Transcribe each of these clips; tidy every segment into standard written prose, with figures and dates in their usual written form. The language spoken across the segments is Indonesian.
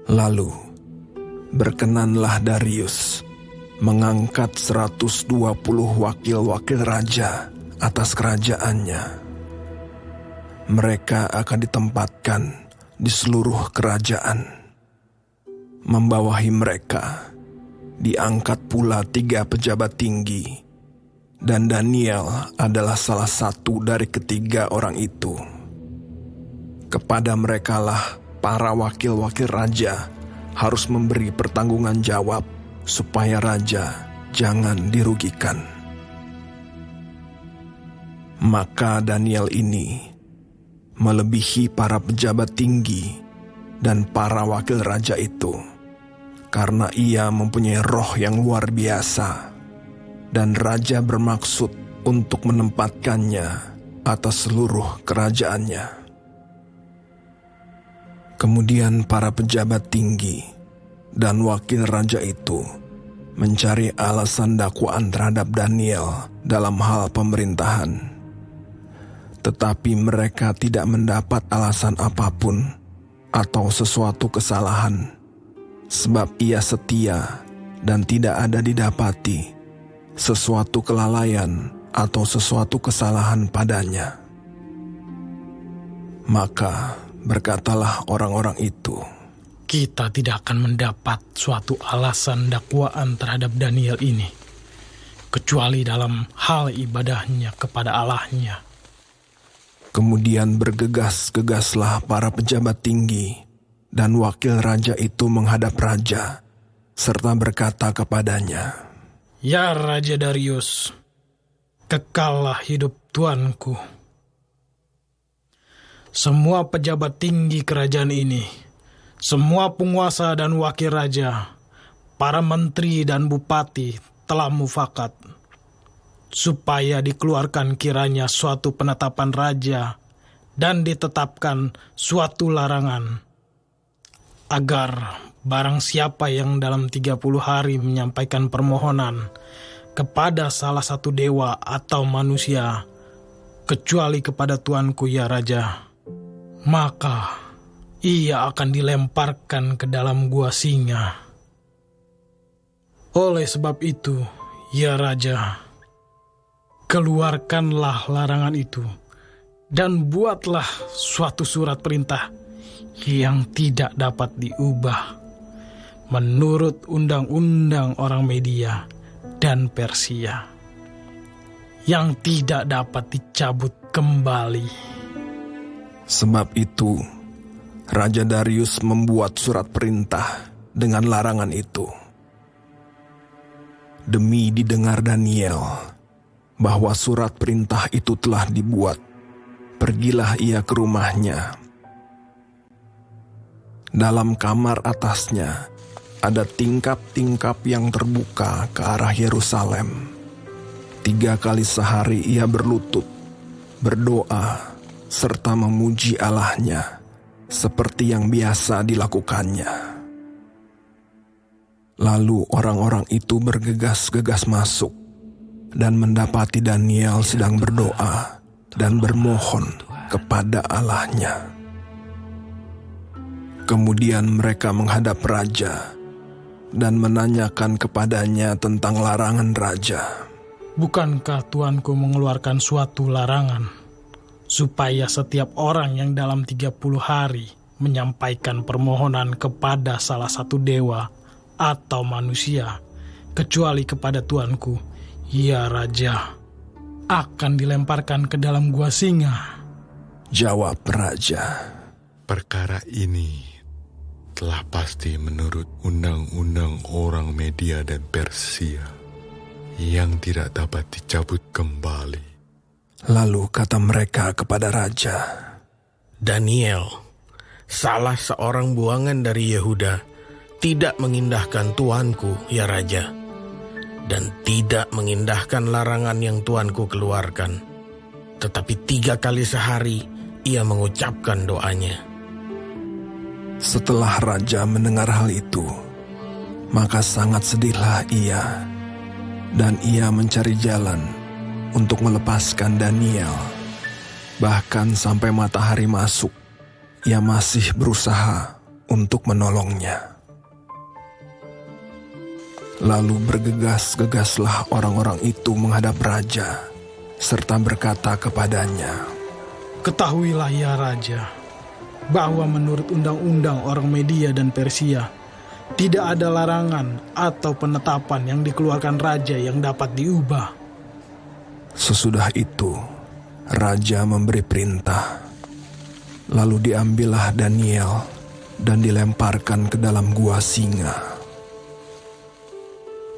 Lalu berkenanlah Darius mengangkat 120 wakil-wakil raja atas kerajaannya. Mereka akan ditempatkan di seluruh kerajaan. Membawahi mereka diangkat pula 3 pejabat tinggi, dan Daniel adalah salah satu dari ketiga orang itu. Kepada merekalah para wakil-wakil raja harus memberi pertanggungan jawab supaya raja jangan dirugikan. Maka Daniel ini melebihi para pejabat tinggi dan para wakil raja itu, karena ia mempunyai roh yang luar biasa, dan raja bermaksud untuk menempatkannya atas seluruh kerajaannya. Kemudian para pejabat tinggi dan wakil raja itu mencari alasan dakwaan terhadap Daniel dalam hal pemerintahan. Tetapi mereka tidak mendapat alasan apapun atau sesuatu kesalahan, sebab ia setia dan tidak ada didapati sesuatu kelalaian atau sesuatu kesalahan padanya. Maka berkatalah orang-orang itu, kita tidak akan mendapat suatu alasan dakwaan terhadap Daniel ini, kecuali dalam hal ibadahnya kepada Allahnya. Kemudian bergegas-gegaslah para pejabat tinggi dan wakil raja itu menghadap raja, serta berkata kepadanya, Ya Raja Darius, kekallah hidup tuanku. Semua pejabat tinggi kerajaan ini, semua penguasa dan wakil raja, para menteri dan bupati telah mufakat, supaya dikeluarkan kiranya suatu penetapan raja dan ditetapkan suatu larangan, agar barang siapa yang dalam 30 hari menyampaikan permohonan kepada salah satu dewa atau manusia, kecuali kepada tuanku ya Raja, maka ia akan dilemparkan ke dalam gua singa. Oleh sebab itu, ya Raja, keluarkanlah larangan itu dan buatlah suatu surat perintah yang tidak dapat diubah menurut undang-undang orang Media dan Persia, yang tidak dapat dicabut kembali. Sebab itu, Raja Darius membuat surat perintah dengan larangan itu. Demi didengar Daniel bahwa surat perintah itu telah dibuat, pergilah ia ke rumahnya. Dalam kamar atasnya ada tingkap-tingkap yang terbuka ke arah Yerusalem. 3 kali sehari ia berlutut, berdoa, serta memuji Allahnya, seperti yang biasa dilakukannya. Lalu orang-orang itu bergegas-gegas masuk dan mendapati Daniel sedang berdoa dan bermohon kepada Allahnya. Kemudian mereka menghadap raja dan menanyakan kepadanya tentang larangan raja. Bukankah tuanku mengeluarkan suatu larangan supaya setiap orang yang dalam 30 hari menyampaikan permohonan kepada salah satu dewa atau manusia, kecuali kepada tuanku, ya Raja, akan dilemparkan ke dalam gua singa? Jawab raja, perkara ini telah pasti menurut undang-undang orang Media dan Persia, yang tidak dapat dicabut kembali. Lalu kata mereka kepada raja, Daniel, salah seorang buangan dari Yehuda, tidak mengindahkan tuanku, ya Raja, dan tidak mengindahkan larangan yang tuanku keluarkan. Tetapi 3 kali sehari ia mengucapkan doanya. Setelah raja mendengar hal itu, maka sangat sedihlah ia, dan ia mencari jalan untuk melepaskan Daniel. Bahkan sampai matahari masuk, ia masih berusaha untuk menolongnya. Lalu bergegas-gegaslah orang-orang itu menghadap raja, serta berkata kepadanya, Ketahuilah ya Raja, bahwa menurut undang-undang orang Media dan Persia, tidak ada larangan atau penetapan yang dikeluarkan raja yang dapat diubah. Sesudah itu, raja memberi perintah. Lalu diambillah Daniel dan dilemparkan ke dalam gua singa.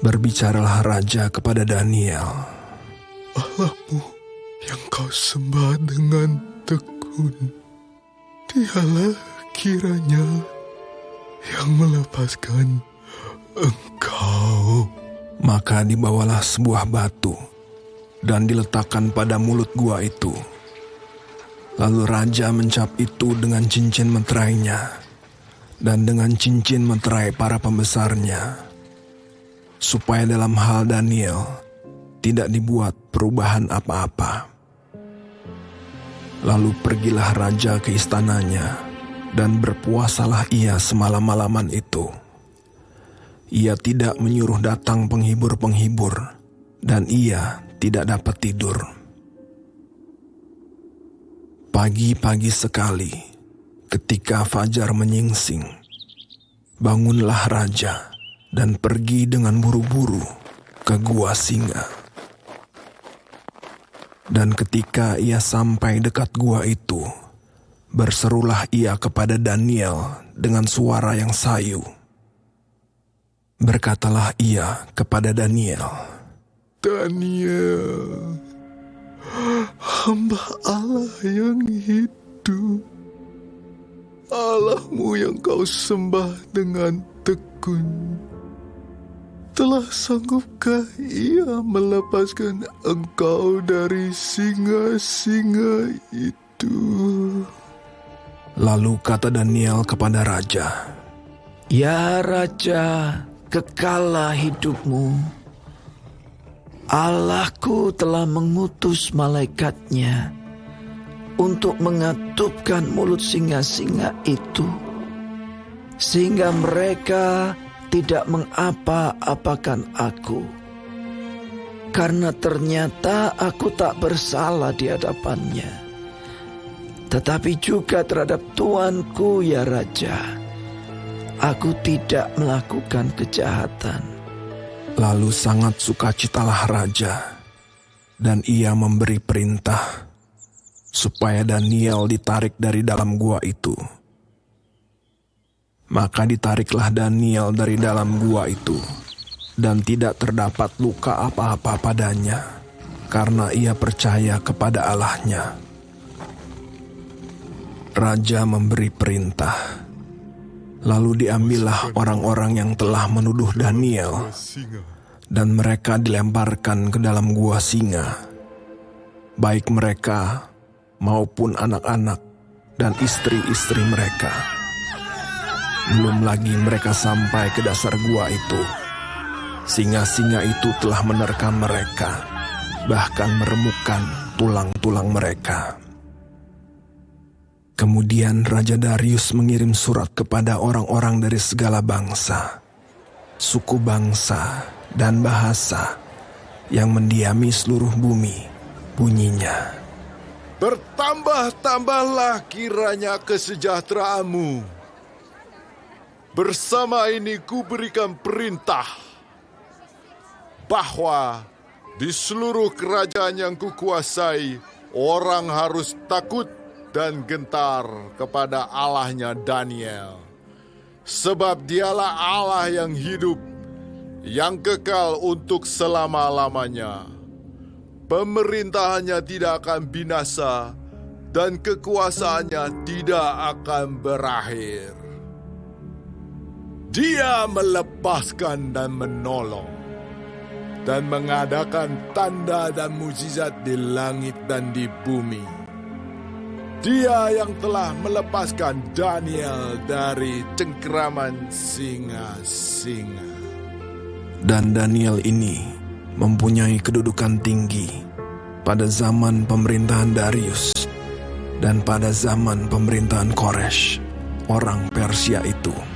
Berbicaralah raja kepada Daniel, Allahmu yang kau sembah dengan tekun, dialah kiranya yang melepaskan engkau. Maka dibawalah sebuah batu dan diletakkan pada mulut gua itu. Lalu raja mencap itu dengan cincin meterainya dan dengan cincin meterai para pembesarnya, supaya dalam hal Daniel tidak dibuat perubahan apa-apa. Lalu pergilah raja ke istananya, dan berpuasalah ia semalam-malaman itu. Ia tidak menyuruh datang penghibur-penghibur, dan ia tidak dapat tidur. Pagi-pagi sekali, ketika fajar menyingsing, bangunlah raja dan pergi dengan buru-buru ke gua singa. Dan ketika ia sampai dekat gua itu, berserulah ia kepada Daniel dengan suara yang sayu. Berkatalah ia kepada Daniel, Daniel, hamba Allah yang hidup, Allahmu yang kau sembah dengan tekun, telah sanggupkah ia melepaskan engkau dari singa-singa itu? Lalu kata Daniel kepada raja, Ya Raja, kekallah hidupmu. Allahku telah mengutus malaikatnya untuk mengatupkan mulut singa-singa itu, sehingga mereka tidak mengapa-apakan aku. Karena ternyata aku tak bersalah di hadapannya, tetapi juga terhadap tuanku ya Raja, aku tidak melakukan kejahatan. Lalu sangat sukacitalah raja, dan ia memberi perintah supaya Daniel ditarik dari dalam gua itu. Maka ditariklah Daniel dari dalam gua itu, dan tidak terdapat luka apa-apa padanya, karena ia percaya kepada Allahnya. Raja memberi perintah. Lalu diambillah orang-orang yang telah menuduh Daniel, dan mereka dilemparkan ke dalam gua singa, baik mereka maupun anak-anak dan istri-istri mereka. Belum lagi mereka sampai ke dasar gua itu, singa-singa itu telah menerkam mereka, bahkan meremukkan tulang-tulang mereka. Kemudian Raja Darius mengirim surat kepada orang-orang dari segala bangsa, suku bangsa, dan bahasa yang mendiami seluruh bumi. Bunyinya, Bertambah-tambahlah kiranya kesejahteraanmu. Bersama ini ku berikan perintah bahwa di seluruh kerajaan yang kukuasai, orang harus takut dan gentar kepada Allahnya Daniel. Sebab dialah Allah yang hidup, yang kekal untuk selama-lamanya. Pemerintahannya tidak akan binasa, dan kekuasaannya tidak akan berakhir. Dia melepaskan dan menolong, dan mengadakan tanda dan mukjizat di langit dan di bumi. Dia yang telah melepaskan Daniel dari cengkeraman singa-singa. dan Daniel ini mempunyai kedudukan tinggi pada zaman pemerintahan Darius dan pada zaman pemerintahan Koresh, orang Persia itu.